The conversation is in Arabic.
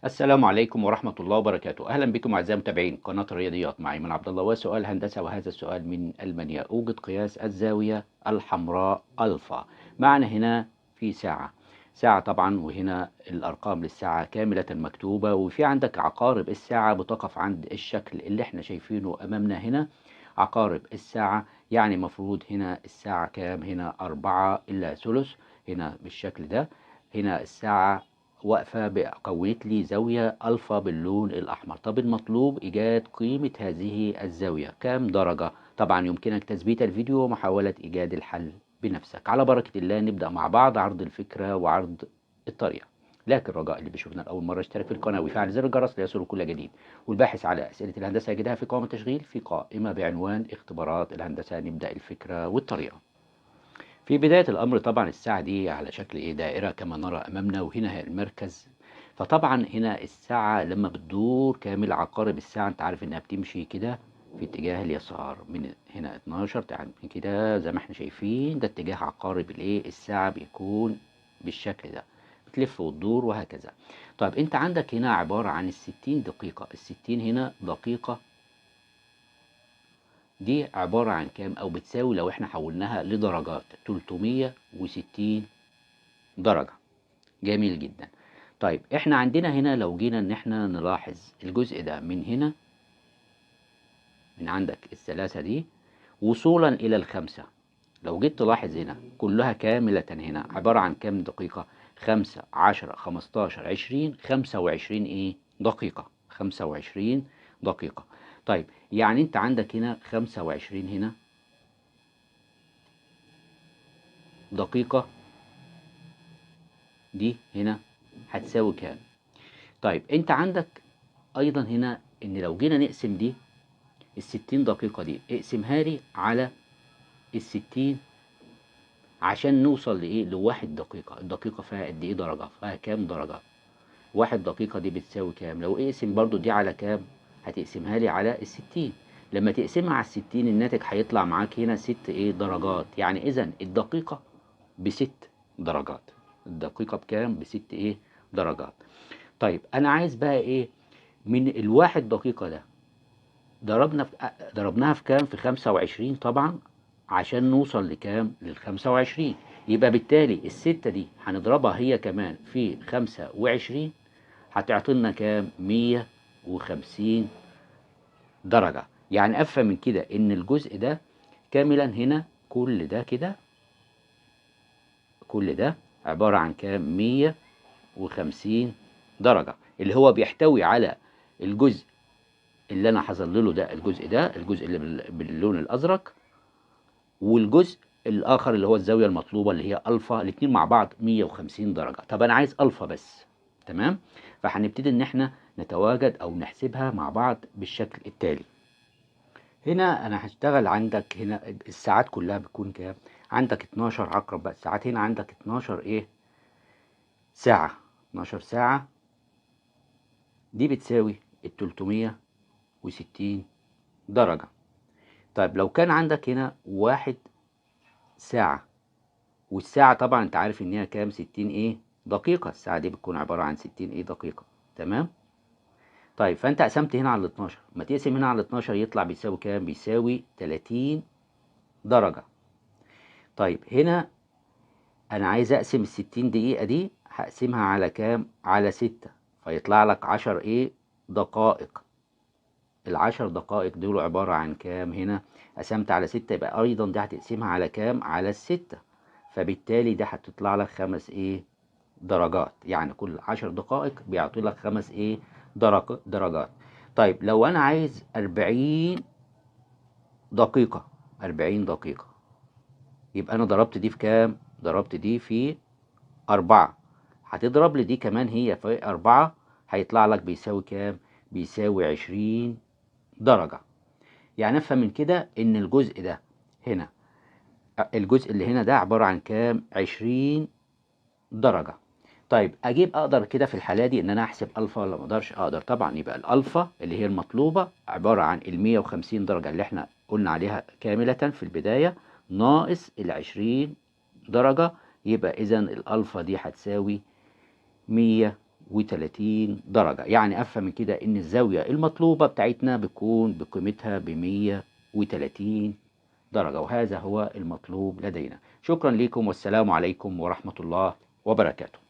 السلام عليكم ورحمة الله وبركاته. أهلا بكم أعزائي متابعين قناة الرياضيات. معي من عبد الله وسؤال هندسة، وهذا السؤال من ألمانيا. أوجد قياس الزاوية الحمراء ألفا. معنا هنا في ساعة طبعا، وهنا الأرقام للساعة كاملة مكتوبة، وفي عندك عقارب الساعة بتقف عند الشكل اللي احنا شايفينه أمامنا هنا. عقارب الساعة يعني مفروض هنا الساعة كام؟ هنا 4 إلا ثلث، هنا بالشكل ده. هنا الساعة واقفة كونت لي زاوية ألفا باللون الأحمر. طب المطلوب إيجاد قيمة هذه الزاوية كام درجة؟ طبعا يمكنك تثبيت الفيديو ومحاولة إيجاد الحل بنفسك. على بركة الله نبدأ مع بعض عرض الفكرة وعرض الطريقة. لكن رجاء اللي بيشوفنا لأول مرة يشترك في القناة ويفعل زر الجرس ليصله كل جديد. والباحث على أسئلة الهندسة يجدها في قائمة التشغيل في قائمة بعنوان اختبارات الهندسة. نبدأ الفكرة والطريقة. في بداية الأمر طبعا الساعة دي على شكل دائرة كما نرى أمامنا، وهنا هي المركز. فطبعا هنا الساعة لما بتدور كامل عقارب الساعة أنت عارف إنها بتمشي كده في اتجاه اليسار. من هنا 12 تعال كده زي ما احنا شايفين، ده اتجاه عقارب الساعة بيكون بالشكل ده، بتلف وتدور وهكذا. طيب انت عندك هنا عبارة عن 60 دقيقة. 60 هنا دقيقة دي عبارة عن كام؟ أو بتساوي لو احنا حولناها لدرجات 360 درجة. جميل جدا. طيب احنا عندنا هنا لو جينا ان احنا نلاحظ الجزء ده من هنا، من عندك الثلاثة دي وصولا إلى الخمسة. لو جيت تلاحظ هنا كلها كاملة هنا عبارة عن كام دقيقة؟ 5 10 15 20 25 دقيقة. 25 دقيقة. طيب يعني انت عندك هنا 25 هنا دقيقة دي هنا هتساوي كام؟ طيب انت عندك ايضا هنا ان لو جينا نقسم دي ال60 دقيقة دي، اقسمها لي على ال60 عشان نوصل لواحد دقيقة. الدقيقة فيها قد ايه درجة؟ فيها كام درجة؟ 1 دقيقة دي بتساوي كام؟ لو اقسم برضو دي على كام؟ هتقسمها لي على ال60. لما تقسمها على ال60 الناتج هيطلع معاك هنا 6 درجات. يعني اذا الدقيقة ب6 درجات. الدقيقة بكام؟ ب6 درجات. طيب انا عايز بقى من ال1 دقيقة ده ضربناها في كام؟ في 25 طبعا عشان نوصل لكام؟ لل25. يبقى بالتالي الستة دي هنضربها هي كمان في 25، هتعطينا كام؟ 150 درجة. يعني أفهم من كده إن الجزء ده كاملا هنا كل ده كده، كل ده عبارة عن كام؟ 150 درجة، اللي هو بيحتوي على الجزء اللي انا هظلله ده، الجزء اللي باللون الازرق، والجزء الاخر اللي هو الزاويه المطلوبه اللي هي الفا. الاثنين مع بعض 150 درجه. طب انا عايز الفا بس. تمام. فهنبتدي ان احنا نتواجد او نحسبها مع بعض بالشكل التالي. هنا انا هشتغل عندك هنا الساعات كلها بتكون كام؟ عندك 12 عقرب بقى الساعات. هنا عندك 12 ساعه. 12 ساعه دي بتساوي ال 360 درجه. طيب لو كان عندك هنا 1 ساعة، والساعة طبعا انت عارف ان هي كام؟ 60 دقيقة. الساعة دي بتكون عبارة عن 60 دقيقة. تمام. طيب فانت قسمت هنا على ال 12، ما تقسم هنا على ال 12 يطلع بيساوي كام؟ بيساوي 30 درجة. طيب هنا انا عايز اقسم ال 60 دقيقة دي، هقسمها على كام؟ على 6، فيطلع لك 10 دقائق. ال10 دقائق دول عبارة عن كام؟ هنا قسمت على 6، يبقى أيضا دي هتقسمها على كام؟ على ال6. فبالتالي ده هتطلع لك 5 درجات. يعني كل 10 دقائق بيعطي لك 5 درجات. طيب لو أنا عايز 40 دقيقة، 40 دقيقة، يبقى أنا ضربت دي في كام؟ ضربت دي في 4. هتضرب لي دي كمان هي في 4، هيطلع لك بيساوي كام؟ بيساوي 20 درجة. يعني افهم من كده ان الجزء ده هنا، الجزء اللي هنا ده عبارة عن كام؟ 20 درجة. طيب اجيب اقدر كده في الحالة دي ان انا احسب الفا ولا ما اقدرش؟ اقدر طبعا. يبقى الالفا اللي هي المطلوبة عبارة عن ال 150 درجة اللي احنا قلنا عليها كاملة في البداية، ناقص ال 20 درجة. يبقى اذا الالفا دي هتساوي 100 130 درجة. يعني أفهم من كده إن الزاوية المطلوبة بتاعتنا بتكون بقيمتها ب 130 درجة، وهذا هو المطلوب لدينا. شكرا لكم، والسلام عليكم ورحمة الله وبركاته.